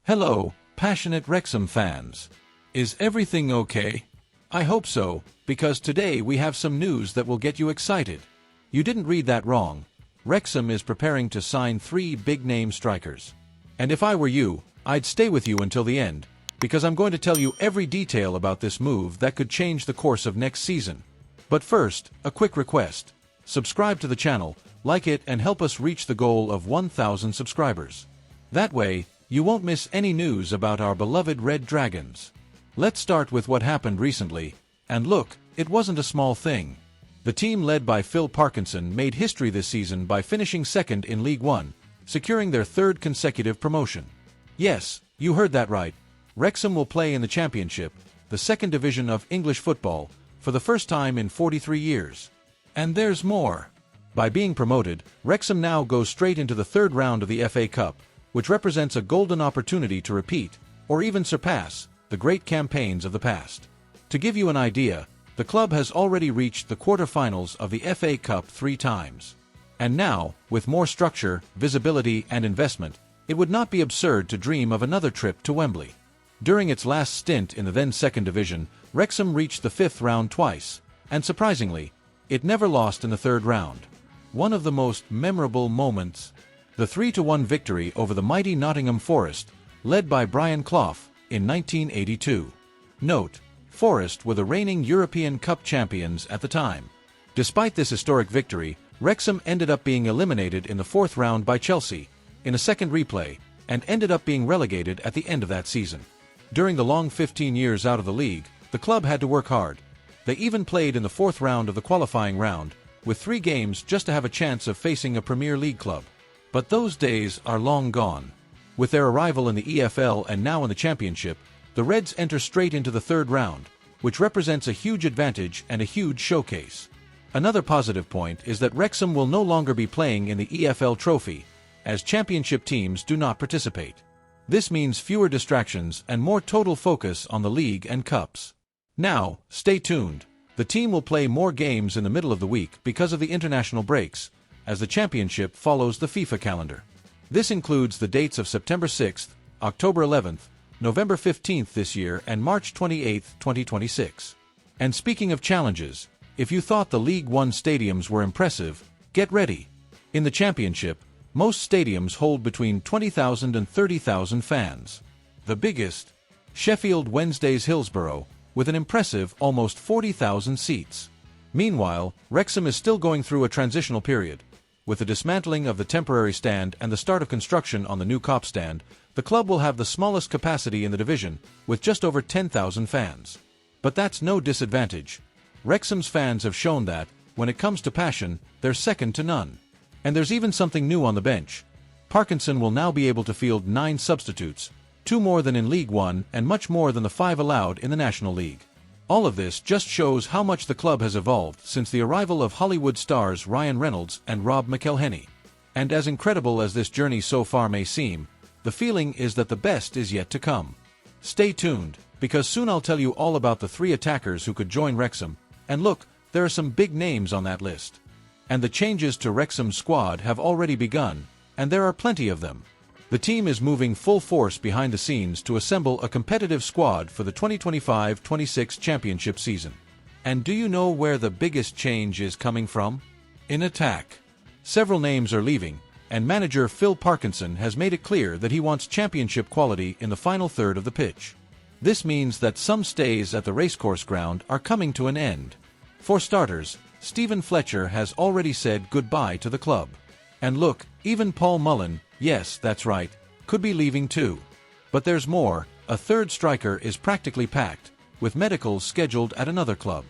Hello, passionate Wrexham fans. Is everything okay? I hope so, because today we have some news that will get you excited. You didn't read that wrong. Wrexham is preparing to sign 3 big-name strikers. And if I were you, I'd stay with you until the end, because I'm going to tell you every detail about this move that could change the course of next season. But first, a quick request. Subscribe to the channel, like it, and help us reach the goal of 1,000 subscribers. That way, you won't miss any news about our beloved Red Dragons. Let's start with what happened recently, and look, it wasn't a small thing. The team led by Phil Parkinson made history this season by finishing second in League One, securing their 3rd consecutive promotion. Yes, you heard that right. Wrexham will play in the Championship, the 2nd division of English football, for the first time in 43 years. And there's more. By being promoted, Wrexham now goes straight into the 3rd round of the FA Cup, which represents a golden opportunity to repeat, or even surpass, the great campaigns of the past. To give you an idea, the club has already reached the quarter-finals of the FA Cup 3 times. And now, with more structure, visibility, and investment, it would not be absurd to dream of another trip to Wembley. During its last stint in the then 2nd division, Wrexham reached the 5th round twice, and surprisingly, it never lost in the 3rd round. One of the most memorable moments, the 3-1 victory over the mighty Nottingham Forest, led by Brian Clough, in 1982. Note, Forest were the reigning European Cup champions at the time. Despite this historic victory, Wrexham ended up being eliminated in the 4th round by Chelsea, in a second replay, and ended up being relegated at the end of that season. During the long 15 years out of the league, the club had to work hard. They even played in the 4th round of the qualifying round, with 3 games just to have a chance of facing a Premier League club. But those days are long gone. With their arrival in the EFL and now in the Championship, the Reds enter straight into the 3rd round, which represents a huge advantage and a huge showcase. Another positive point is that Wrexham will no longer be playing in the EFL Trophy, as Championship teams do not participate. This means fewer distractions and more total focus on the league and cups. Now, stay tuned. The team will play more games in the middle of the week because of the international breaks, as the Championship follows the FIFA calendar. This includes the dates of September 6th, October 11th, November 15th this year, and March 28th, 2026. And speaking of challenges, if you thought the League One stadiums were impressive, get ready. In the Championship, most stadiums hold between 20,000 and 30,000 fans. The biggest, Sheffield Wednesday's Hillsborough, with an impressive almost 40,000 seats. Meanwhile, Wrexham is still going through a transitional period. With the dismantling of the temporary stand and the start of construction on the new Kop stand, the club will have the smallest capacity in the division, with just over 10,000 fans. But that's no disadvantage. Wrexham's fans have shown that, when it comes to passion, they're second to none. And there's even something new on the bench. Parkinson will now be able to field 9 substitutes, 2 more than in League One and much more than the 5 allowed in the National League. All of this just shows how much the club has evolved since the arrival of Hollywood stars Ryan Reynolds and Rob McElhenney. And as incredible as this journey so far may seem, the feeling is that the best is yet to come. Stay tuned, because soon I'll tell you all about the 3 attackers who could join Wrexham, and look, there are some big names on that list. And the changes to Wrexham's squad have already begun, and there are plenty of them. The team is moving full force behind the scenes to assemble a competitive squad for the 2025-26 Championship season. And do you know where the biggest change is coming from? In attack. Several names are leaving, and manager Phil Parkinson has made it clear that he wants Championship quality in the final third of the pitch. This means that some stays at the racecourse ground are coming to an end. For starters, Stephen Fletcher has already said goodbye to the club. And look, even Paul Mullen, yes, that's right, could be leaving too. But there's more. A 3rd striker is practically packed, with medicals scheduled at another club.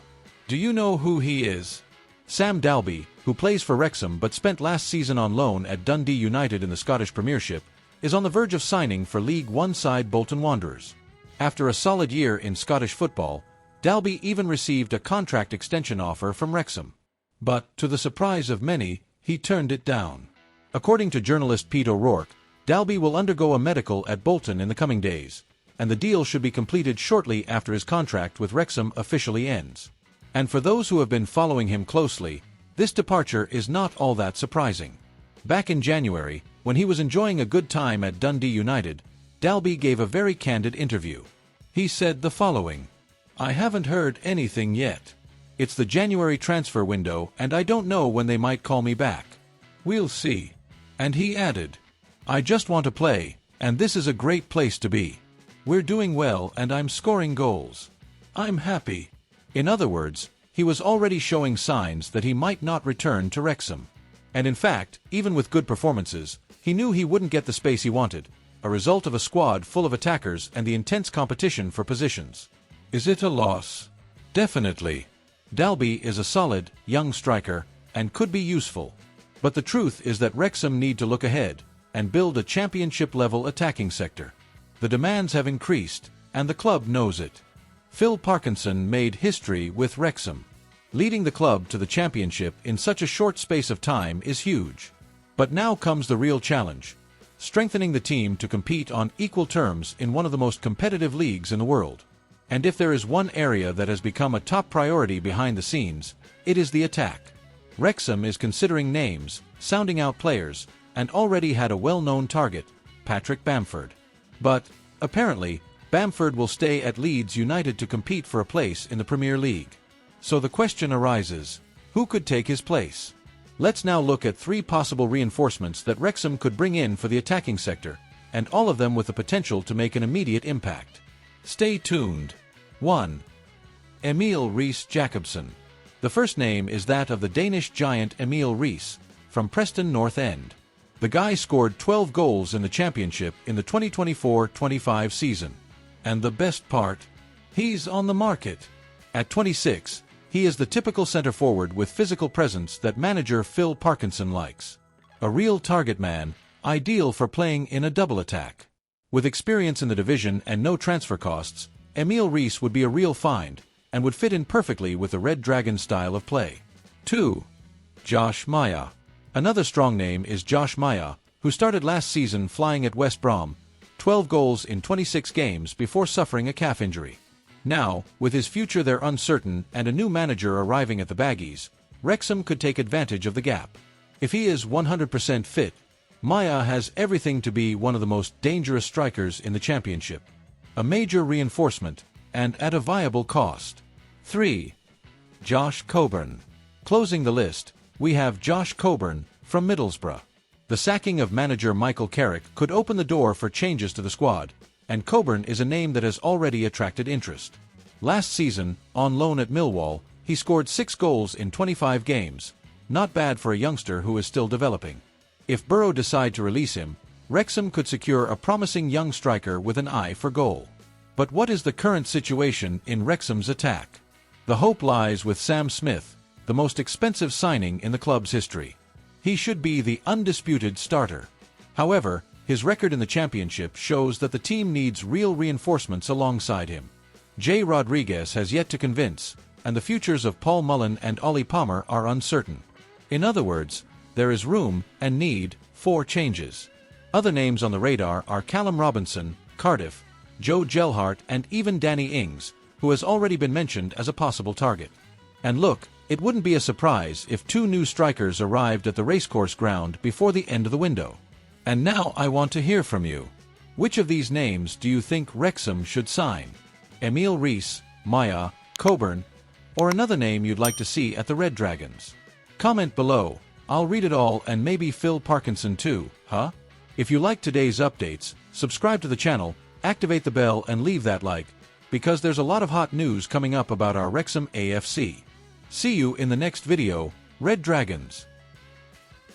Do you know who he is? Sam Dalby, who plays for Wrexham but spent last season on loan at Dundee United in the Scottish Premiership, is on the verge of signing for League One side Bolton Wanderers. After a solid year in Scottish football, Dalby even received a contract extension offer from Wrexham. But, to the surprise of many, he turned it down. According to journalist Pete O'Rourke, Dalby will undergo a medical at Bolton in the coming days, and the deal should be completed shortly after his contract with Wrexham officially ends. And for those who have been following him closely, this departure is not all that surprising. Back in January, when he was enjoying a good time at Dundee United, Dalby gave a very candid interview. He said the following: "I haven't heard anything yet. It's the January transfer window and I don't know when they might call me back. We'll see." And he added, "I just want to play, and this is a great place to be. We're doing well and I'm scoring goals. I'm happy." In other words, he was already showing signs that he might not return to Wrexham. And in fact, even with good performances, he knew he wouldn't get the space he wanted, a result of a squad full of attackers and the intense competition for positions. Is it a loss? Definitely. Dalby is a solid, young striker, and could be useful. But the truth is that Wrexham need to look ahead and build a championship-level attacking sector. The demands have increased, and the club knows it. Phil Parkinson made history with Wrexham. Leading the club to the championship in such a short space of time is huge. But now comes the real challenge: strengthening the team to compete on equal terms in one of the most competitive leagues in the world. And if there is one area that has become a top priority behind the scenes, it is the attack. Wrexham is considering names, sounding out players, and already had a well-known target, Patrick Bamford. But, apparently, Bamford will stay at Leeds United to compete for a place in the Premier League. So the question arises, who could take his place? Let's now look at 3 possible reinforcements that Wrexham could bring in for the attacking sector, and all of them with the potential to make an immediate impact. Stay tuned. 1. Emil Riis-Jacobsen. The first name is that of the Danish giant Emil Riis, from Preston North End. The guy scored 12 goals in the Championship in the 2024-25 season. And the best part? He's on the market. At 26, he is the typical centre-forward with physical presence that manager Phil Parkinson likes. A real target man, ideal for playing in a double attack. With experience in the division and no transfer costs, Emil Riis would be a real find, and would fit in perfectly with the Red Dragon style of play. 2. Josh Maya. Another strong name is Josh Maya, who started last season flying at West Brom, 12 goals in 26 games before suffering a calf injury. Now, with his future there uncertain and a new manager arriving at the Baggies, Wrexham could take advantage of the gap. If he is 100% fit, Maya has everything to be one of the most dangerous strikers in the Championship. A major reinforcement, and at a viable cost. 3. Josh Coburn. Closing the list, we have Josh Coburn from Middlesbrough. The sacking of manager Michael Carrick could open the door for changes to the squad, and Coburn is a name that has already attracted interest. Last season, on loan at Millwall, he scored 6 goals in 25 games. Not bad for a youngster who is still developing. If Borough decide to release him, Wrexham could secure a promising young striker with an eye for goal. But what is the current situation in Wrexham's attack? The hope lies with Sam Smith, the most expensive signing in the club's history. He should be the undisputed starter. However, his record in the Championship shows that the team needs real reinforcements alongside him. Jay Rodriguez has yet to convince, and the futures of Paul Mullen and Ollie Palmer are uncertain. In other words, there is room and need for changes. Other names on the radar are Callum Robinson, Cardiff, Joe Gelhardt, and even Danny Ings, who has already been mentioned as a possible target. And look, it wouldn't be a surprise if 2 new strikers arrived at the racecourse ground before the end of the window. And now I want to hear from you. Which of these names do you think Wrexham should sign? Emil Riis, Maya, Coburn, or another name you'd like to see at the Red Dragons? Comment below. I'll read it all, and maybe Phil Parkinson too, huh? If you like today's updates, subscribe to the channel, activate the bell and leave that like, because there's a lot of hot news coming up about our Wrexham AFC. See you in the next video, Red Dragons.